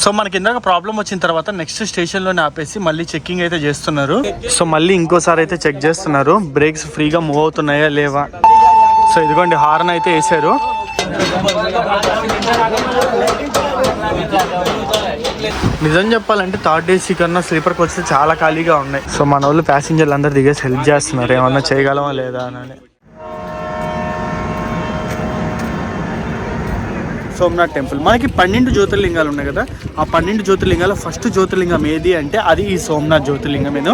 So మనకి ఇందాక problem వచ్చిన తర్వాత నెక్స్ట్ స్టేషన్ లోనే ఆపేసి మళ్ళీ చెక్కింగ్ అయితే చేస్తున్నారు. సో మళ్ళీ ఇంకోసారి అయితే చెక్ చేస్తున్నారు బ్రేక్స్ ఫ్రీగా మూవ్ అవుతున్నాయా లేవా. సో ఇదిగోండి హార్న్ అయితే వేసారు. నిజం చెప్పాలంటే థర్డ్ ఏసీ కన్నా స్లీపర్ కోచ్ చాలా ఖాళీగా ఉన్నాయి. సో మన వాళ్ళు ప్యాసింజర్లు అందరు దిగేసి హెల్ప్ చేస్తున్నారు ఏమన్నా చేయగలమా లేదా అని. సోమనాథ్ టెంపుల్ మనకి 12 జ్యోతిర్లింగాలు ఉన్నాయి కదా. ఆ 12 జ్యోతిర్లింగాల ఫస్ట్ జ్యోతిర్లింగం ఏది అంటే అది ఈ సోమనాథ్ జ్యోతిర్లింగమేను.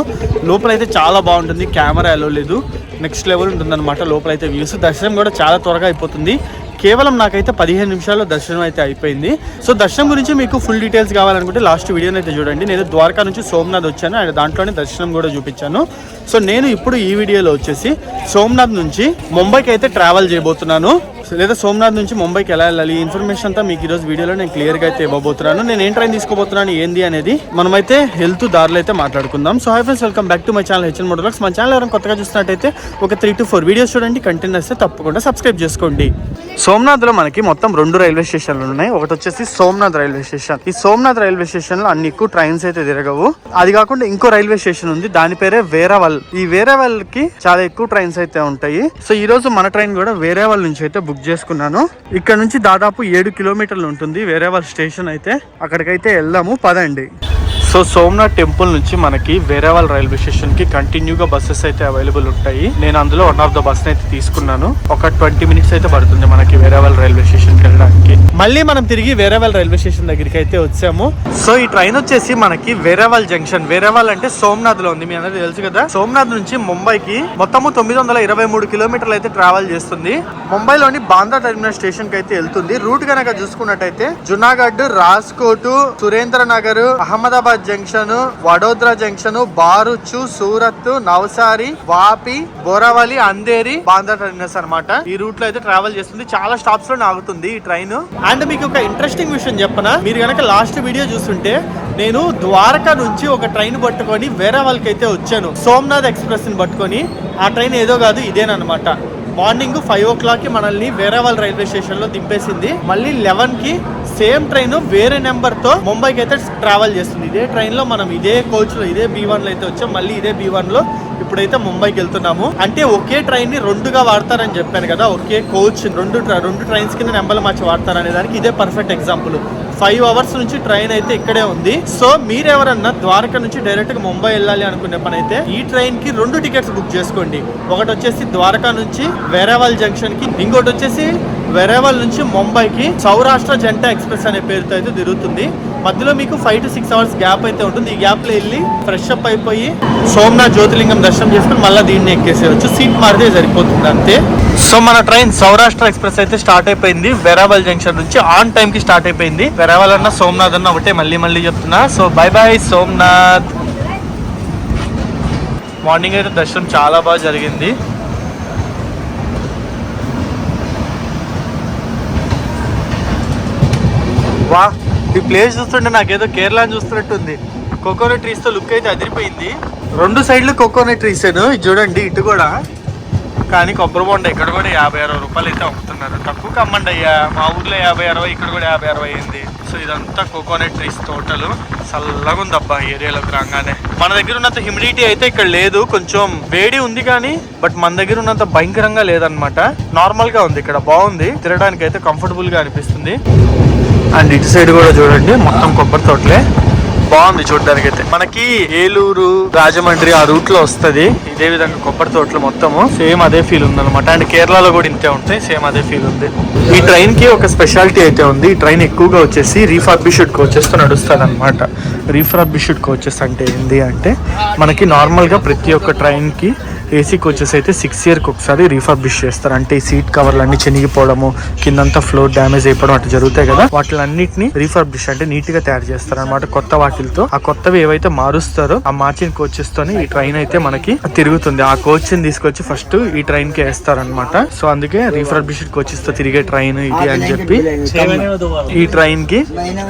లోపలైతే చాలా బాగుంటుంది, కెమెరా అలో లేదు, నెక్స్ట్ లెవెల్ ఉంటుంది అనమాట. లోపలైతే వ్యూస్, దర్శనం కూడా చాలా త్వరగా అయిపోతుంది. కేవలం నాకైతే 15 నిమిషాల్లో దర్శనం అయితే అయిపోయింది. సో దర్శనం గురించి మీకు ఫుల్ డీటెయిల్స్ కావాలనుకుంటే లాస్ట్ వీడియోని అయితే చూడండి. నేను ద్వారకా నుంచి సోమనాథ్ వచ్చాను అండ్ దాంట్లోనే దర్శనం కూడా చూపించాను. సో నేను ఇప్పుడు ఈ వీడియోలో వచ్చేసి సోమనాథ్ నుంచి ముంబైకి అయితే ట్రావెల్ చేయబోతున్నాను. లేదా సోమనాథ్ నుంచి ముంబైకి ఎలా వెళ్ళాలి ఈ ఇన్ఫర్మేషన్ అంతా మీకు ఈరోజు వీడియోలో నేను క్లియర్గా అయితే ఇవ్వబోతున్నాను. నేను ఏం ట్రైన్ తీసుకోబోతున్నాను ఏంది అనేది మనమైతే వెళ్తూ దారిలో అయితే మాట్లాడుకుందాం. So hi friends, welcome back to my channel HN moto vlogs. మన ఛానల్ ఎవరైనా కొత్తగా చూస్తున్నట్టయితే ఒక 3 to 4 వీడియోస్ చూడండి. కంటెంట్ వస్తే తప్పకుండా సబ్స్క్రైబ్ చేసుకోండి. సోమనాథ్లో మనకి మొత్తం 2 రైల్వే స్టేషన్లు ఉన్నాయి. ఒకటి వచ్చేసి సోమనాథ్ రైల్వే స్టేషన్. ఈ సోమనాథ్ రైల్వే స్టేషన్లో అన్ని ఎక్కువ ట్రైన్స్ అయితే తిరగవు. అది కాకుండా ఇంకో రైల్వే స్టేషన్ ఉంది, దాని పేరే వేరావల్. ఈ వేరావల్ కి చాలా ఎక్కువ ట్రైన్స్ అయితే ఉంటాయి. సో ఈ రోజు మన ట్రైన్ కూడా వేరావల్ నుంచి అయితే బుక్ చేసుకున్నాను. ఇక్కడ నుంచి దాదాపు 7 కిలోమీటర్లు ఉంటుంది వేరావల్ స్టేషన్ అయితే. అక్కడికైతే వెళ్దాము పదండి. సో సోమనాథ్ టెంపుల్ నుంచి మనకి వేరావల్ రైల్వే స్టేషన్ కి కంటిన్యూగా బస్సెస్ అయితే అవైలబుల్ ఉంటాయి. నేను అందులో వన్ ఆఫ్ ద బస్ అయితే తీసుకున్నాను. ఒక 20 మినిట్స్ అయితే పడుతుంది మనకి వేరావల్ రైల్వే స్టేషన్ కి వెళ్ళడానికి. మళ్ళీ మనం తిరిగి వేరావల్ రైల్వే స్టేషన్ దగ్గరికి అయితే వచ్చాము. సో ఈ ట్రైన్ వచ్చేసి మనకి వేరావల్ జంక్షన్, వేరావల్ అంటే సోమనాథ్ లో ఉంది, మీ అందరికీ తెలుసు కదా. సోమనాథ్ నుంచి ముంబైకి మొత్తము 923 కిలోమీటర్లు అయితే ట్రావెల్ చేస్తుంది. ముంబైలోని బాంద్రా టెర్మినల్ స్టేషన్ కి అయితే వెళ్తుంది. రూట్ కనుక చూసుకున్నట్టయితే Junagadh, Rajkot, Surendranagar, Ahmedabad junction, Vadodara junction, Bharuch, Surat, Navsari, Vapi, Borivali, Andheri, Bandra terminus అన్నమాట. ఈ రూట్ లో అయితే ట్రావెల్ చేస్తుంది. చాలా స్టాప్స్ లో ఆగుతుంది ఈ ట్రైన్. అండ్ మీకు ఒక ఇంట్రెస్టింగ్ విషయం చెప్పనా, మీరు కనుక లాస్ట్ వీడియో చూస్తుంటే నేను ద్వారకా నుంచి ఒక ట్రైన్ పట్టుకొని వేరావల్ కి అయితే వచ్చాను. సోమనాథ్ ఎక్స్ప్రెస్ ని పట్టుకొని. ఆ ట్రైన్ ఏదో కాదు, ఇదేనమాట. మార్నింగ్ 5 o'clock కి మనల్ని వేరావల్ రైల్వే స్టేషన్ లో దింపేసింది. మళ్ళీ 11 కి సేమ్ ట్రైన్ వేరే నెంబర్ తో ముంబైకి అయితే ట్రావెల్ చేస్తుంది. ఇదే ట్రైన్ లో మనం ఇదే కోచ్ లో ఇదే B1 లో అయితే వచ్చాం. మళ్ళీ ఇదే B1 లో ఇప్పుడైతే ముంబైకి వెళ్తున్నాము. అంటే ఒకే ట్రైన్ ని 2గా వాడతారని చెప్పాను కదా. ఒకే కోచ్ రెండు ట్రైన్స్ కింద నెంబర్లు మార్చి వాడతారనే దానికి ఇదే పర్ఫెక్ట్ ఎగ్జాంపుల్. 5 hours నుంచి ట్రైన్ అయితే ఇక్కడే ఉంది. సో మీరెవరన్నా ద్వారకా నుంచి డైరెక్ట్ గా ముంబై వెళ్ళాలి అనుకునే పని అయితే ఈ ట్రైన్ కి 2 టికెట్స్ బుక్ చేసుకోండి. ఒకటి వచ్చేసి ద్వారకా నుంచి వేరావల్ జంక్షన్ కి, ఇంకోటి వచ్చేసి వేరావల్ నుంచి ముంబైకి సౌరాష్ట్ర జంట ఎక్స్ప్రెస్ అనే పేరుతో అయితే తిరుగుతుంది. మధ్యలో మీకు 5 to 6 hours గ్యాప్ అయితే ఉంటుంది. ఈ గ్యాప్ లో వెళ్ళి ఫ్రెష్ అప్ అయిపోయి సోమనాథ్ జ్యోతిర్లింగం దర్శనం చేసుకుని మళ్ళీ దీన్ని ఎక్కేసేయచ్చు. సీట్ మారితే సరిపోతుంది అంతే. సో మన ట్రైన్ సౌరాష్ట్ర ఎక్స్ప్రెస్ అయితే స్టార్ట్ అయిపోయింది. వేరావల్ జంక్షన్ నుంచి ఆన్ టైం కి స్టార్ట్ అయిపోయింది. వేరావల్ అన్న సోమనాథ్ అన్న ఒకటే, మళ్ళీ చెప్తున్నా. So bye bye Somnath. Morning అయితే దర్శనం చాలా బాగా జరిగింది. వా, ఈ ప్లేస్ చూస్తుంటే నాకేదో కేరళ చూస్తున్నట్టుంది. కోకోనట్ ట్రీస్ తో లుక్ అయితే అదిరిపోయింది. 2 సైడ్లు కోకోనట్ ట్రీస్ ఇది చూడండి, ఇటు కూడా. కానీ కొబ్బరి బొండ ఇక్కడ కూడా 50-60 రూపాయలు అయితే అమ్ముతున్నారు. తక్కువకి అమ్మండి అయ్యా. మా ఊర్లో 50-60, ఇక్కడ కూడా 50-60 అయింది. సో ఇదంతా కోకోనట్ ట్రీస్ తోటలు. చల్లగా ఉంది అబ్బా ఏరియాలోకి రాగానే. మన దగ్గర ఉన్నంత హ్యూమిడిటీ అయితే ఇక్కడ లేదు. కొంచెం వేడి ఉంది కానీ బట్ మన దగ్గర ఉన్నంత భయంకరంగా లేదనమాట. నార్మల్ గా ఉంది ఇక్కడ. బాగుంది, తిరగడానికి అయితే కంఫర్టబుల్ గా అనిపిస్తుంది. అండ్ ఇటు సైడ్ కూడా చూడండి మొత్తం కొబ్బరి తోటలే. బాగుంది చూడడానికి అయితే. మనకి ఏలూరు, రాజమండ్రి ఆ రూట్ లో వస్తుంది. ఇదే విధంగా కొబ్బరి తోటలు మొత్తము సేమ్ అదే ఫీల్ ఉంది అనమాట. అండ్ కేరళలో కూడా ఇంతే ఉంటాయి, సేమ్ అదే ఫీల్ ఉంది. ఈ ట్రైన్ కి ఒక స్పెషాలిటీ అయితే ఉంది. ఈ ట్రైన్ ఎక్కువగా వచ్చేసి రీఫర్బిష్డ్ కోచెస్ తో నడుస్తుంది అనమాట. రీఫర్బిష్డ్ కోచెస్ అంటే ఏంటి అంటే మనకి నార్మల్ గా ప్రతి ఒక్క ట్రైన్ కి ఏసీ కోచెస్ అయితే 6 years ఒకసారి రీఫర్బిష్ చేస్తారు. అంటే ఈ సీట్ కవర్లు అన్ని చినిగిపోవడము, కిందంతా ఫ్లోర్ డ్యామేజ్ అయిపోవడం అట్లా జరుగుతాయి కదా. వాటిలన్నిటిని రీఫర్బిష్ అంటే నీట్ గా తయారు చేస్తారు అనమాట కొత్త వాటిలతో. ఆ కొత్తవి ఏవైతే మారుస్తారో ఆ మార్చిన కోచెస్ తోని ఈ ట్రైన్ అయితే మనకి తిరుగుతుంది. ఆ కోచ్ ని తీసుకొచ్చి ఫస్ట్ ఈ ట్రైన్ కి వేస్తారనమాట. సో అందుకే రీఫర్బిష్డ్ కోచెస్ తో తిరిగే ట్రైన్ ఇది అని చెప్పి ఈ ట్రైన్ కి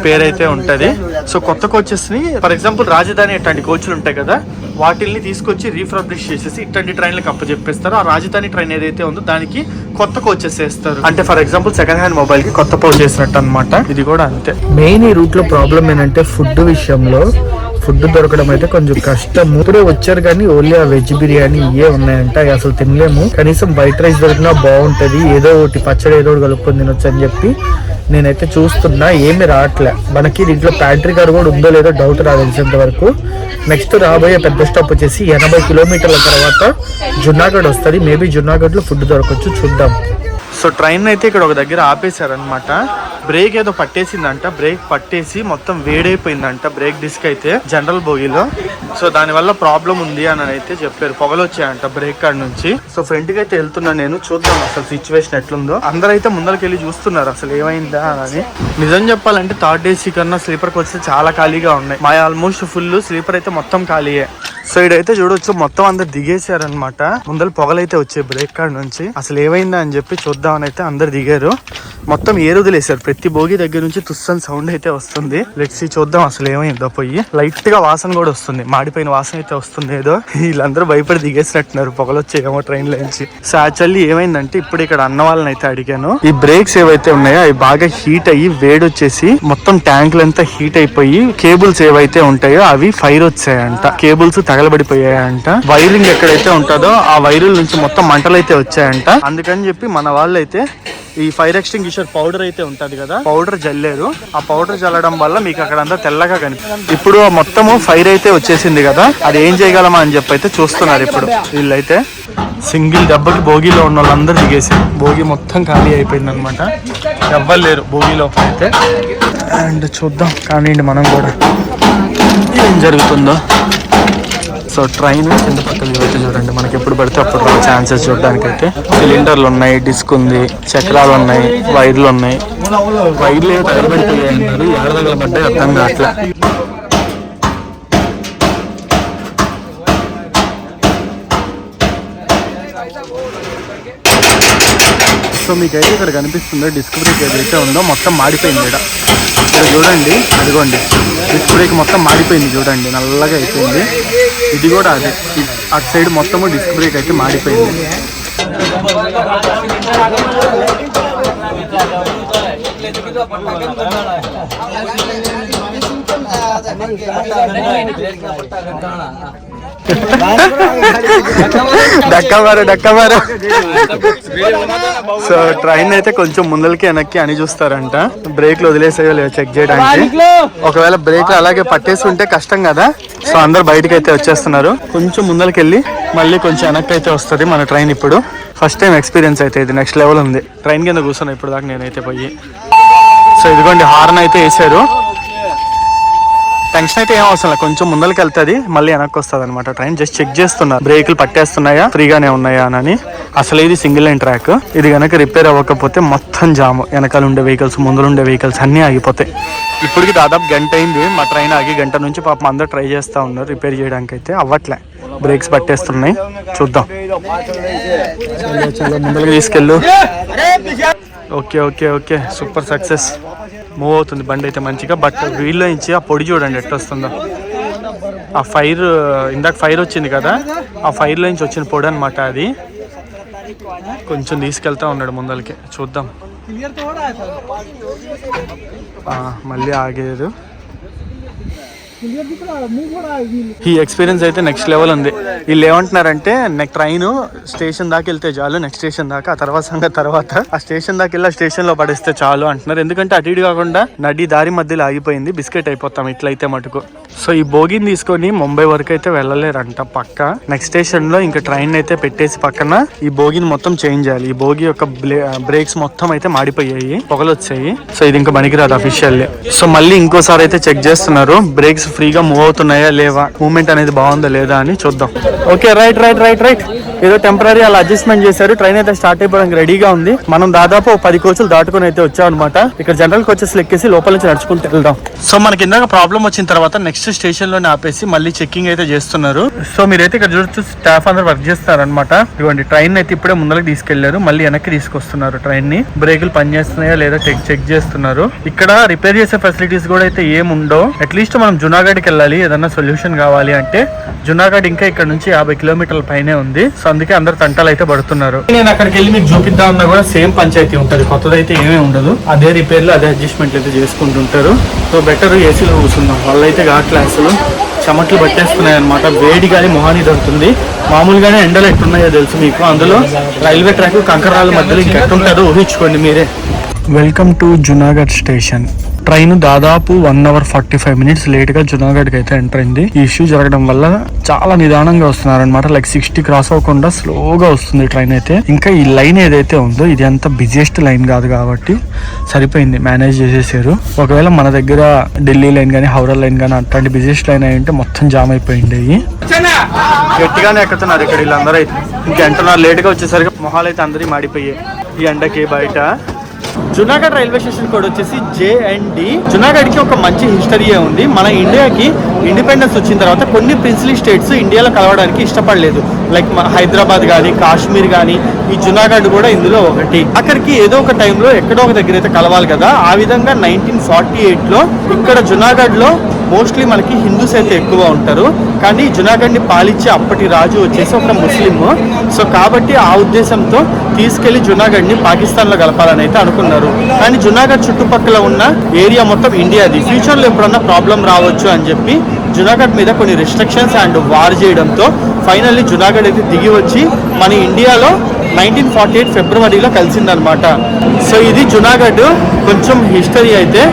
పేరైతే ఉంటది. సో కొత్త కోచెస్ ని ఫర్ ఎగ్జాంపుల్ రాజధాని అట్లాంటి కోచ్లు ఉంటాయి కదా, వాటిల్ని తీసుకొచ్చి రీఫర్బిష్ చేసేసి ఇట్లాంటి ట్రైన్లకు అప్పచెప్పేస్తారు. ఆ రాజధాని ట్రైన్ ఏదైతే ఉందో దానికి కొత్త కోచెస్ వేస్తారు. అంటే for example second hand mobile కి కొత్త పౌచ్ చేసినట్టు అనమాట. ఇది కూడా అంతే. మెయిన్ ఈ రూట్ లో ప్రాబ్లం ఏంటంటే ఫుడ్ విషయంలో ఫుడ్ దొరకడం అయితే కొంచెం కష్టం. ఇప్పుడే వచ్చారు కానీ ఓన్లీ ఆ వెజ్ బిర్యానీ ఇవే ఉన్నాయంట, అసలు తినలేము. కనీసం వైట్ రైస్ దొరికినా బాగుంటది, ఏదో ఒకటి పచ్చడి ఏదో ఒకటి కలుపుకొని తినొచ్చు అని చెప్పి నేనైతే చూస్తున్నా. ఏమి రావట్లే మనకి. దీంట్లో ప్యాంట్రీ కార్ కూడా ఉందో లేదో డౌట్ తెలిసేంత వరకు. నెక్స్ట్ రాబోయే పెద్ద స్టాప్ వచ్చేసి 80 కిలోమీటర్ల తర్వాత జునాగఢ్ వస్తుంది. మేబీ జునాగఢ్ లో ఫుడ్ దొరకచ్చు, చూద్దాం. సో ట్రైన్ అయితే ఇక్కడ ఒక దగ్గర ఆపేశారనమాట. బ్రేక్ ఏదో పట్టేసిందంట, బ్రేక్ పట్టేసి మొత్తం వేడైపోయిందంట బ్రేక్ డిస్క్ అయితే జనరల్ బోగీలో. సో దాని వల్ల ప్రాబ్లం ఉంది అని అయితే చెప్పారు. పొగలు వచ్చాయంట బ్రేక్ కాడ నుంచి. సో ఫ్రంట్ కి అయితే వెళ్తున్నా నేను, చూద్దాం అసలు సిచ్యువేషన్ ఎట్లుందో. అందరూ అయితే ముందరికి వెళ్ళి చూస్తున్నారు అసలు ఏమైందా అని. నిజం చెప్పాలంటే థర్డ్ ఏసీ కన్నా స్లీపర్ కోచెస్ చాలా ఖాళీగా ఉన్నాయి. మా ఆల్మోస్ట్ ఫుల్, స్లీపర్ అయితే మొత్తం ఖాళీయే. సో ఇడైతే చూడొచ్చు మొత్తం అందరు దిగేశారనమాట. ముందర పొగలైతే వచ్చాయి బ్రేక్ కాడ నుంచి. అసలు ఏమైందా అని చెప్పి చూద్దామని అయితే అందరు దిగారు. మొత్తం ఏరుదిలేశారు. ప్రతి బోగి దగ్గర నుంచి తుస్సని సౌండ్ అయితే వస్తుంది. లెట్స్ చూద్దాం అసలు ఏమైందో. పోయి లైట్ గా వాసన కూడా వస్తుంది, మాడిపోయిన వాసన అయితే వస్తుంది. ఏదో వీళ్ళందరూ భయపడి దిగేసినట్టున్నారు పొగలు వచ్చాయేమో ట్రైన్ లో నుంచి. సో యాక్చువల్లీ ఏమైందంటే ఇప్పుడు ఇక్కడ అన్న వాళ్ళని అయితే అడిగాను. ఈ బ్రేక్స్ ఏవైతే ఉన్నాయో అవి బాగా హీట్ అయ్యి వేడొచ్చేసి మొత్తం ట్యాంకులంతా హీట్ అయిపోయి కేబుల్స్ ఏవైతే ఉంటాయో అవి ఫైర్ వచ్చాయంట. కేబుల్స్ తగలబడిపోయాయంట. వైరింగ్ ఎక్కడైతే ఉంటుందో ఆ వైరుల నుంచి మొత్తం మంటలు అయితే వచ్చాయంట. అందుకని చెప్పి మన వాళ్ళు అయితే ఈ ఫైర్ ఎక్స్టింగ్విషర్ పౌడర్ అయితే ఉంటది కదా, పౌడర్ జల్లారు. ఆ పౌడర్ జల్లడం వల్ల మీకు అక్కడంతా తెల్లగా కనిపిస్తుంది. ఇప్పుడు మొత్తము ఫైర్ అయితే వచ్చేసింది కదా, అది ఏం చేయగలమా అని చెప్పి అయితే చూస్తున్నారు ఇప్పుడు వీళ్ళైతే. సింగిల్ దెబ్బకి భోగిలో ఉన్న వాళ్ళందరూ దిగేసారు. భోగి మొత్తం ఖాళీ అయిపోయింది అనమాట, ఎవ్వరు లేరు భోగిలో అయితే. అండ్ చూద్దాం కానివ్వండి మనం కూడా ఏం జరుగుతుందో. సో ట్రైన్ కింద పక్కన అయితే చూడండి, మనకి ఎప్పుడు పడితే అప్పుడు ఛాన్సెస్ చూడడానికి అయితే. సిలిండర్లు ఉన్నాయి, డిస్క్ ఉంది, చక్రాలు ఉన్నాయి, వైర్లు ఉన్నాయి. వైర్లు ఏదో తగలబడిపోయాయి అన్నారు, ఎవరు తగలబడ్డాయి అర్థం కావట్లే. సో మీకైతే ఇక్కడ కనిపిస్తుందో డిస్క్ బ్రేక్ ఏదైతే ఉందో మొత్తం మాడిపోయింది. ఇక్కడ చూడండి, అదిగోండి డిస్క్ బ్రేక్ మొత్తం మాడిపోయింది చూడండి, నల్లగా అయిపోయింది. ఇది కూడా అదే, అటు సైడ్ మొత్తము డిస్క్ బ్రేక్ అయితే మాడిపోయింది. డక్కమారు. సో ట్రైన్ అయితే కొంచెం ముందలకి వెనక్కి అని చూస్తారంట, బ్రేక్లు వదిలేసాయో లేదో చెక్ చేయడానికి. ఒకవేళ బ్రేక్ అలాగే పట్టేసి ఉంటే కష్టం కదా. సో అందరు బయటకి అయితే వచ్చేస్తున్నారు. కొంచెం ముందలకి వెళ్ళి మళ్ళీ కొంచెం వెనక్కి అయితే వస్తుంది మన ట్రైన్. ఇప్పుడు ఫస్ట్ టైం ఎక్స్పీరియన్స్ అయితే ఇది నెక్స్ట్ లెవెల్ ఉంది. ట్రైన్ కింద కూర్చున్నా ఇప్పుడు దాకా నేనైతే పోయి. సో ఇదిగోండి హార్న్ అయితే వేసారు. టెన్షన్ అయితే ఏం అవసరం లేదు, కొంచెం ముందరికి వెళ్తుంది మళ్ళీ వెనక్కి వస్తుంది అనమాట ట్రైన్. జస్ట్ చెక్ చేస్తున్నారు బ్రేకులు పట్టేస్తున్నాయా, ఫ్రీగానే ఉన్నాయా అని. అసలు ఇది సింగిల్ లైన్ ట్రాక్. ఇది కనుక రిపేర్ అవ్వకపోతే మొత్తం జాము, వెనకాల ఉండే వెహికల్స్ ముందులు ఉండే వెహికల్స్ అన్నీ ఆగిపోతాయి. ఇప్పటికి దాదాపు గంట అయింది మా ట్రైన్ ఆగి. గంట నుంచి పాపం అందరూ ట్రై చేస్తూ ఉన్నారు రిపేర్ చేయడానికి, అయితే అవ్వట్లే, బ్రేక్స్ పట్టేస్తున్నాయి. చూద్దాం, చాలా ముందరికి తీసుకెళ్ళు. Okay okay okay, super success. Move అవుతుంది బండి అయితే మంచిగా. బట్ వీల్లో నుంచి ఆ పొడి చూడండి ఎట్లా వస్తుందో. ఆ ఫైర్, ఇందాక ఫైర్ వచ్చింది కదా, ఆ ఫైర్లో నుంచి వచ్చిన పొడి అనమాట అది. కొంచెం తీసుకెళ్తా ఉన్నాడు ముందలకి, చూద్దాం. మళ్ళీ ఆగేది. ఈ ఎక్స్పీరియన్స్ అయితే నెక్స్ట్ లెవెల్ ఉంది. వీళ్ళు ఏమంటున్నారంటే నెక్స్ట్ ట్రైన్ స్టేషన్ దాకా వెళ్తే చాలు, నెక్స్ట్ స్టేషన్ దాకా, ఆ తర్వాత సంగతి తర్వాత. ఆ స్టేషన్ దాకా వెళ్ళి ఆ స్టేషన్ లో పడేస్తే చాలు అంటున్నారు. ఎందుకంటే అటు ఇటు కాకుండా నడి దారి మధ్యలో ఆగిపోయింది, బిస్కెట్ అయిపోతాం ఇట్లయితే మటుకు. సో ఈ బోగిని తీసుకొని ముంబై వరకు అయితే వెళ్ళలేరంట పక్క. నెక్స్ట్ స్టేషన్ లో ఇంకా ట్రైన్ అయితే పెట్టేసి పక్కన ఈ బోగిని మొత్తం చేంజ్ చేయాలి. ఈ బోగి యొక్క బ్రేక్స్ మొత్తం అయితే మాడిపోయాయి, పొగలు వచ్చాయి. సో ఇది ఇంకా పనికిరాదు అఫీషియల్లీ. సో మళ్ళీ ఇంకోసారి అయితే చెక్ చేస్తున్నారు బ్రేక్స్ ఫ్రీగా మూవ్ అవుతున్నాయా లేవా, మూవ్మెంట్ అనేది బాగుందా లేదా అని చూద్దాం. Okay, right right right right. ఏదో టెంపరీ అలా అడ్జస్ట్మెంట్ చేశారు. ట్రైన్ అయితే స్టార్ట్ అయిపోవడానికి రెడీగా ఉంది. మనం దాదాపు 10 కోచ్లు దాటుకుని అయితే వచ్చాం అనమాట. ఇక్కడ జనరల్ కోచెస్ ఎక్కేసి లోపల నుంచి నడుచుకుంటూ వెళ్దాం. సో మనకి ఇందాక ప్రాబ్లం వచ్చిన తర్వాత నెక్స్ట్ స్టేషన్ లోనే ఆపేసి మళ్ళీ చెక్కింగ్ అయితే చేస్తున్నారు. సో మీరైతే ఇక్కడ చూడొచ్చు స్టాఫ్ అందరూ వర్క్ చేస్తున్నారు అనమాట. ఇదిగోండి ట్రైన్ అయితే ఇప్పుడే ముందరకు తీసుకెళ్లారు, మళ్ళీ వెనక్కి తీసుకొస్తున్నారు ట్రైన్ ని. బ్రేకులు పనిచేస్తున్నాయా లేదా చెక్ చేస్తున్నారు. ఇక్కడ రిపేర్ చేసే ఫెసిలిటీస్ కూడా అయితే ఏముండో. అట్లీస్ట్ మనం జునా జునాగఢ్కి వెళ్ళాలి, ఏదన్నా సొల్యూషన్ కావాలి అంటే జునాగఢ్ ఇంకా ఇక్కడ నుంచి 50 కిలోమీటర్ల పైనే ఉంది. సో అందుకే అందరు తంటాలు అయితే పడుతున్నారు. నేను అక్కడికి వెళ్ళి మీకు చూపిద్దామన్నా కూడా సేమ్ పంచాయతీ ఉంటుంది, కొత్తదైతే ఏమీ ఉండదు. అదే రిపేర్లు అదే అడ్జస్ట్మెంట్లు అయితే చేసుకుంటుంటారు. సో బెటర్ ఏసీలో కూర్చుందాం. వాళ్ళైతే క్లాసులు చెమట్లు పట్టేస్తున్నాయి అనమాట. వేడి కానీ మొహాని దొరుకుతుంది. మామూలుగానే ఎండలు ఎట్టున్నాయో తెలుసు మీకు. అందులో రైల్వే ట్రాక్ కంకరాల మధ్యలో ఇంకెట్టుంటారో ఊహించుకోండి మీరే. Welcome to Junagadh station. Train దాదాపు 1 hour 45 minutes లేట్గా జునాగఢ్కి అయితే ఎంటర్ అయింది. ఈ ఇష్యూ జరగడం వల్ల చాలా నిదానంగా వస్తున్నారు అనమాట. లైక్ 60 క్రాస్ అవ్వకుండా స్లోగా వస్తుంది ట్రైన్ అయితే. ఇంకా ఈ లైన్ ఏదైతే ఉందో ఇది అంత బిజియెస్ట్ లైన్ కాదు కాబట్టి సరిపోయింది, మేనేజ్ చేసేసారు. ఒకవేళ మన దగ్గర ఢిల్లీ లైన్ కానీ హౌరా లైన్ కానీ అట్లాంటి బిజియెస్ట్ లైన్ అయి ఉంటే మొత్తం జామ్ అయిపోయింది. గట్టిగానే ఎక్కుతున్నారు ఇక్కడ వీళ్ళందరూ అయితే. ఇంకెంటున్నారు లేట్గా వచ్చేసరికి మొహాలు అయితే అందరి మాడిపోయాయి ఈ ఎండకి బయట. జునాగఢ్ రైల్వే స్టేషన్ కోడ్ వచ్చేసి JND. జునాగఢ్కి ఒక మంచి హిస్టరీయే ఉంది. మన ఇండియాకి ఇండిపెండెన్స్ వచ్చిన తర్వాత కొన్ని ప్రిన్స్లీ స్టేట్స్ ఇండియాలో కలవడానికి ఇష్టపడలేదు. లైక్ హైదరాబాద్ కానీ కాశ్మీర్ కానీ, ఈ జునాగఢ్ కూడా ఇందులో ఒకటి. అక్కడికి ఏదో ఒక టైంలో ఎక్కడో ఒక దగ్గర అయితే కలవాలి కదా. ఆ విధంగా 1948లో ఇక్కడ జునాగఢ్లో మోస్ట్లీ మనకి హిందూస్ అయితే ఎక్కువ ఉంటారు. కానీ జునాగఢ్ని పాలించే అప్పటి రాజు వచ్చేసి ఒక ముస్లిం. సో కాబట్టి ఆ ఉద్దేశంతో తీసుకెళ్లి జునాగఢ్ని పాకిస్తాన్లో కలపాలని అయితే అనుకున్నారు. కానీ జునాగఢ్ చుట్టుపక్కల ఉన్న ఏరియా మొత్తం ఇండియాది. ఫ్యూచర్లో ఎప్పుడన్నా ప్రాబ్లం రావచ్చు అని చెప్పి జునాగఢ్ మీద కొన్ని రిస్ట్రిక్షన్స్ అండ్ వార్ చేయడంతో ఫైనల్లీ జునాగఢ్ అయితే దిగి వచ్చి మన ఇండియాలో 1948 ఫిబ్రవరిలో కలిసిందనమాట. సో ఇది జునాగఢ్ కొంచెం హిస్టరీ అయితే.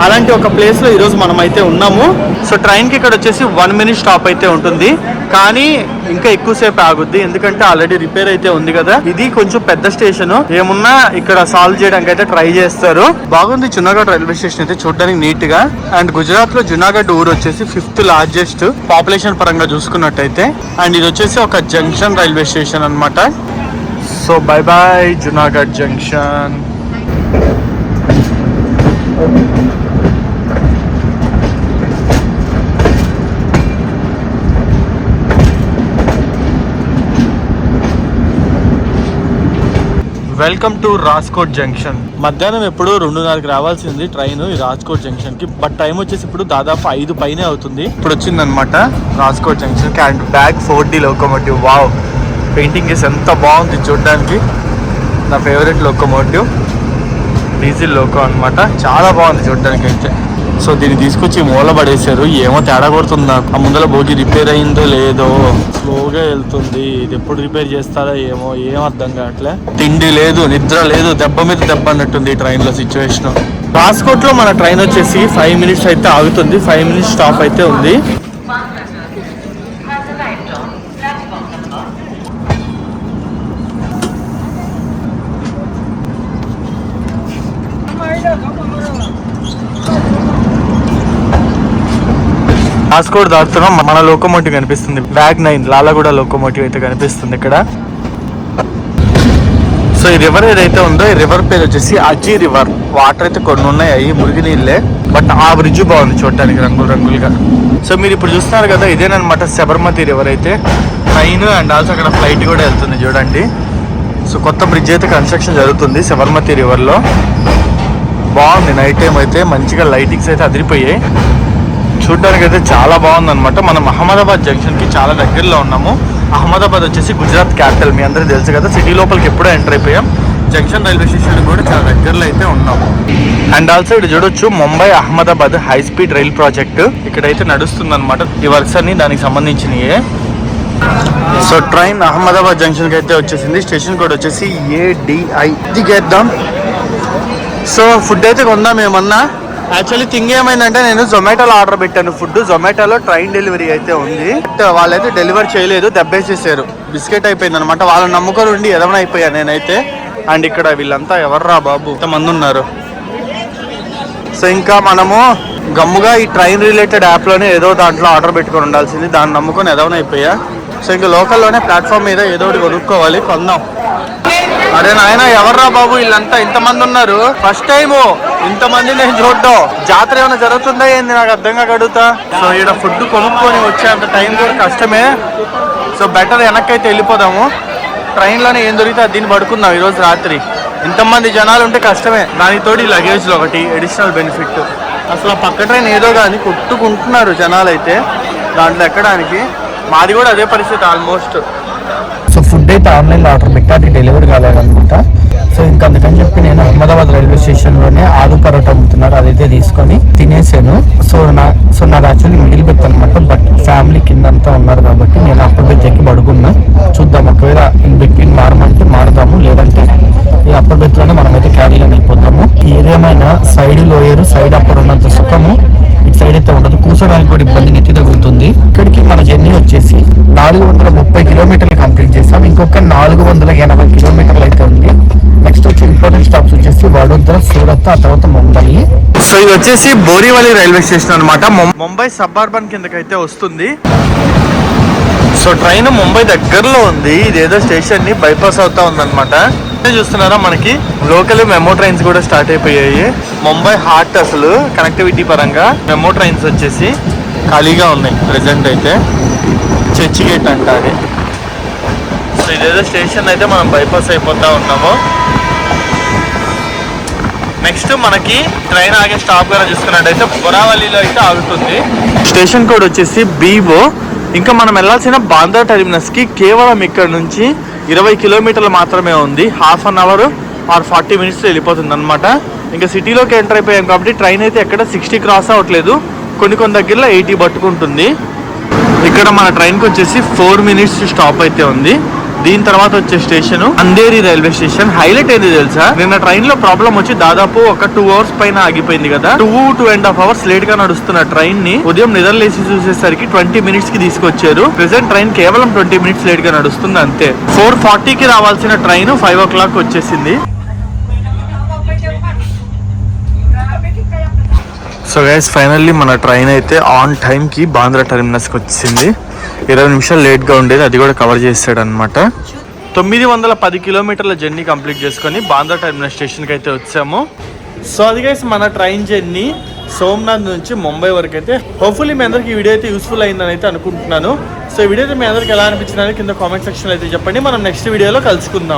అలాంటి ఒక ప్లేస్లో ఈరోజు మనం అయితే ఉన్నాము. సో ట్రైన్కి ఇక్కడ వచ్చేసి 1 minute స్టాప్ అయితే ఉంటుంది, కానీ ఇంకా ఎక్కువసేపు ఆగుద్ది ఎందుకంటే ఆల్రెడీ రిపేర్ అయితే ఉంది కదా. ఇది కొంచెం పెద్ద స్టేషన్, ఏమున్నా ఇక్కడ సాల్వ్ చేయడానికి అయితే ట్రై చేస్తారు. బాగుంది జునాగఢ్ రైల్వే స్టేషన్ అయితే చూడడానికి నీట్ గా. అండ్ గుజరాత్ లో జునాగఢ్ ఊరు వచ్చేసి 5th లార్జెస్ట్ పాపులేషన్ పరంగా చూసుకున్నట్టయితే. అండ్ ఇది వచ్చేసి ఒక జంక్షన్ రైల్వే స్టేషన్ అన్నమాట. So bye bye Junagadh junction. Welcome to Rajkot junction. మధ్యాహ్నం ఎప్పుడు 2:30కి రావాల్సింది ట్రైన్ ఈ రాజ్కోట్ జంక్షన్ కి. బట్ టైం వచ్చేసి ఇప్పుడు దాదాపు 5 పైనే అవుతుంది. ఇప్పుడు వచ్చిందనమాట రాజ్కోట్ జంక్షన్ కి. And bag 4D locomotive. Wow, painting వేసి ఎంత బాగుంది చూడడానికి. నా ఫేవరెట్ లోకోమోటివ్ డీజిల్ లోకో అనమాట. చాలా బాగుంది చూడడానికి అయితే. సో దీన్ని తీసుకొచ్చి మూల పడేశారు. ఏమో తేడా కొడుతుందా, ఆ ముందర బోగి రిపేర్ అయిందో లేదో, స్లోగా వెళ్తుంది. ఇది ఎప్పుడు రిపేర్ చేస్తారో ఏమో, ఏం అర్థం కావట్లే. తిండి లేదు, నిద్ర లేదు, దెబ్బ మీద దెబ్బ అన్నట్టుంది ఈ ట్రైన్ లో సిచ్యువేషన్. రాజ్కోట్ లో మన ట్రైన్ వచ్చేసి 5 minutes అయితే ఆగుతుంది. 5 minutes స్టాప్ అయితే ఉంది. రాజ్కోట్ దాటుతున్నాం. మన లోకోమోటివ్ కనిపిస్తుంది, WAG-9 లాలాగూడ లోకోమోటివ్ అయితే కనిపిస్తుంది ఇక్కడ. సో ఈ రివర్ ఏదైతే ఉందో ఈ రివర్ పేరు వచ్చేసి అజీ రివర్. వాటర్ అయితే కొన్ని ఉన్నాయి, అవి మురిగి నీళ్ళే. బట్ ఆ బ్రిడ్జ్ బాగుంది చూడటానికి రంగులు రంగులుగా. సో మీరు ఇప్పుడు చూస్తున్నారు కదా, ఇదేనమాట సబర్మతి రివర్ అయితే. ట్రైన్ అండ్ ఆల్సో అక్కడ ఫ్లైట్ కూడా వెళ్తుంది చూడండి. సో కొత్త బ్రిడ్జ్ అయితే కన్స్ట్రక్షన్ జరుగుతుంది సబర్మతి రివర్లో. బాగుంది. నైట్ టైం అయితే మంచిగా లైటింగ్స్ అయితే అదిరిపోయాయి. చూడడానికి అయితే చాలా బాగుంది అనమాట. మనం అహ్మదాబాద్ జంక్షన్కి చాలా దగ్గరలో ఉన్నాము. అహ్మదాబాద్ వచ్చేసి గుజరాత్ క్యాపిటల్, మీ అందరికీ తెలుసు కదా. సిటీ లోపలికి ఎప్పుడో ఎంటర్ అయిపోయాం. జంక్షన్ రైల్వే స్టేషన్ కూడా చాలా దగ్గరలో అయితే ఉన్నాము. అండ్ ఆల్సో ఇక్కడ చూడొచ్చు Mumbai Ahmedabad high speed rail project ఇక్కడైతే నడుస్తుంది అనమాట. ఈ వర్క్స్ అన్ని దానికి సంబంధించినవి. సో ట్రైన్ అహ్మదాబాద్ జంక్షన్కి అయితే వచ్చేసింది. స్టేషన్ కోడ్ వచ్చేసి ADI. దిగేద్దాం. సో ఫుడ్ అయితే కొందాం ఏమన్నా. యాక్చువల్లీ థింగ్ ఏమైందంటే నేను జొమాటోలో ఆర్డర్ పెట్టాను ఫుడ్. జొమాటోలో ట్రైన్ డెలివరీ అయితే ఉంది, బట్ వాళ్ళైతే డెలివరీ చేయలేదు, దెబ్బేసేసారు. బిస్కెట్ అయిపోయింది అనమాట. వాళ్ళని నమ్ముకొని ఉండి ఎదవన అయిపోయాను నేనైతే. అండ్ ఇక్కడ వీళ్ళంతా ఎవర్రా బాబు, ఇంతమంది ఉన్నారు. సో ఇంకా మనము గమ్ముగా ఈ ట్రైన్ రిలేటెడ్ యాప్లోనే ఏదో దాంట్లో ఆర్డర్ పెట్టుకొని ఉండాల్సింది. దాన్ని నమ్ముకొని ఎదవన అయిపోయా. సో ఇంకా లోకల్లోనే ప్లాట్ఫామ్ మీద ఏదో ఒకటి కొనుక్కోవాలి, కొందాం. అరే నాయన ఎవర్రా బాబు వీళ్ళంతా ఇంతమంది ఉన్నారు. ఫస్ట్ టైం ఇంతమంది నేను చూడడం. జాతర ఏమైనా జరుగుతుందా ఏంది నాకు అర్థంగా అడుగుతా. సో ఇక్కడ ఫుడ్ కొనుక్కొని వచ్చేంత టైం కూడా కష్టమే. సో బెటర్ వెనక్కైతే వెళ్ళిపోదాము. ట్రైన్లోనే ఏం దొరికితే దీన్ని పడుకుందాం ఈరోజు రాత్రి. ఇంతమంది జనాలు ఉంటే కష్టమే. దానికి తోడు ఈ లగేజ్లో ఒకటి అడిషనల్ బెనిఫిట్. అసలు ఆ పక్క ట్రైన్ ఏదో కానీ కొట్టుకుంటున్నారు జనాలు అయితే దాంట్లో ఎక్కడానికి. మాది కూడా అదే పరిస్థితి ఆల్మోస్ట్. సో ఫుడ్ అయితే ఆన్లైన్లో ఆర్డర్ పెట్టి అది డెలివరీ కాలేదనమాట. సో ఇంకా అందుకని చెప్పి నేను అహ్మదాబాద్ రైల్వే స్టేషన్లోనే ఆలు పరోటా అమ్ముతున్నారు, అదైతే తీసుకొని తినేసాను. సో నాది యాక్చువల్లీ మిడిల్ బెత్ అనమాట. బట్ ఫ్యామిలీ కిందంతా ఉన్నారు కాబట్టి నేను అప్పర్ బెత్ ఎక్కి పడుకున్నా. చూద్దాం, ఒకవేళ ఇన్ బిట్వీన్ మారమంటే మారుదాము, లేదంటే ఈ అప్పర్ బెత్లోనే మనమైతే క్యారీలో వెళ్ళిపోతాము. ఏదేమైనా సైడ్ లోయర్ సైడ్ అప్పర్ ఉన్నంత సుఖము ఇటు సైడ్ అయితే ఉండదు. కూర్చోడానికి కూడా ఇబ్బంది నెత్తి తగులుతుంది. ఇక్కడికి మన జర్నీ వచ్చేసి 430 కిలోమీటర్లు కంప్లీట్ చేస్తాం. ఇంకొక 480 కిలోమీటర్లు అయితే ఉంది. నెక్స్ట్ వచ్చి ఇంపార్టెంట్ స్టాప్స్ వచ్చేసి వడోదర, సూరత్, ఆ తర్వాత ముంబై. సో ఇది వచ్చేసి బోరీవలి రైల్వే స్టేషన్ అనమాట. ముంబై సబ్ అర్బన్ కిందకైతే వస్తుంది. సో ట్రైన్ ముంబై దగ్గరలో ఉంది. ఇదేదో స్టేషన్ ని బైపాస్ అవుతా ఉందన్నమాట. చూస్తున్నారా, మనకి లోకల్ మెమో ట్రైన్స్ కూడా స్టార్ట్ అయిపోయాయి. ముంబై హార్ట్ అసలు కనెక్టివిటీ పరంగా మెమో ట్రైన్స్ వచ్చేసి ఖాళీగా ఉన్నాయి ప్రెసెంట్ అయితే. చర్చి గేట్ అంట అది. సో ఇదేదో స్టేషన్ అయితే మనం బైపాస్ అయిపోతా ఉన్నాము. నెక్స్ట్ మనకి ట్రైన్ ఆగే స్టాప్ గానే చూసుకున్నట్టయితే బొరావలిలో అయితే ఆగుతుంది. స్టేషన్ కోడ్ వచ్చేసి బీవో. ఇంకా మనం వెళ్ళాల్సిన బాంద్రా టెర్మినస్ కి కేవలం ఇక్కడ నుంచి 20 కిలోమీటర్లు మాత్రమే ఉంది. Half an hour or 40 minutes వెళ్ళిపోతుంది అనమాట. ఇంకా సిటీలోకి ఎంటర్ అయిపోయాం కాబట్టి ట్రైన్ అయితే ఎక్కడ 60 క్రాస్ అవ్వట్లేదు. కొన్ని దగ్గరలో 80 పట్టుకుంటుంది. ఇక్కడ మన ట్రైన్కి వచ్చేసి 4 మినిట్స్ స్టాప్ అయితే ఉంది. దీని తర్వాత వచ్చే station Andheri railway station. Highlight ఏంది తెలుసా, నిన్న ట్రైన్ లో ప్రాబ్లం వచ్చి దాదాపు ఒక 2 అవర్స్ పైన ఆగిపోయింది కదా. 2.5 అవర్స్ లేట్ గా నడుస్తున్న ట్రైన్ ని ఉదయం నిద్రలేసి చూసేసరికి 20 మినిట్స్ కి తీసుకొచ్చారు. ప్రెసెంట్ ట్రైన్ కేవలం 20 మినిట్స్ లేట్ గా నడుస్తుంది అంతే. 4:40 కి రావాల్సిన ట్రైన్ 5 o'clock వచ్చేసింది. సో గైస్ ఫైనల్లీ మన ట్రైన్ అయితే ఆన్ టైం కి బాంద్రా టెర్మినస్ కి వచ్చింది. 20 నిమిషాలు లేట్ గా ఉండేది, అది కూడా కవర్ చేసాడు అనమాట. 910 కిలోమీటర్ల జర్నీ కంప్లీట్ చేసుకొని బాంద్రా టెర్మినస్ స్టేషన్ కి అయితే వచ్చాము. సో అది గైస్ మన ట్రైన్ జర్నీ సోమనాథ్ నుంచి ముంబై వరకు అయితే. హోప్ఫుల్లీ మీ అందరికి ఈ వీడియో అయితే యూస్ఫుల్ అయిందని అయితే అనుకుంటున్నాను. సో ఈ వీడియో అయితే మీ అందరికి ఎలా అనిపించిందని కింద కామెంట్ సెక్షన్ అయితే చెప్పండి. మనం నెక్స్ట్ వీడియోలో కలుసుకుందాం.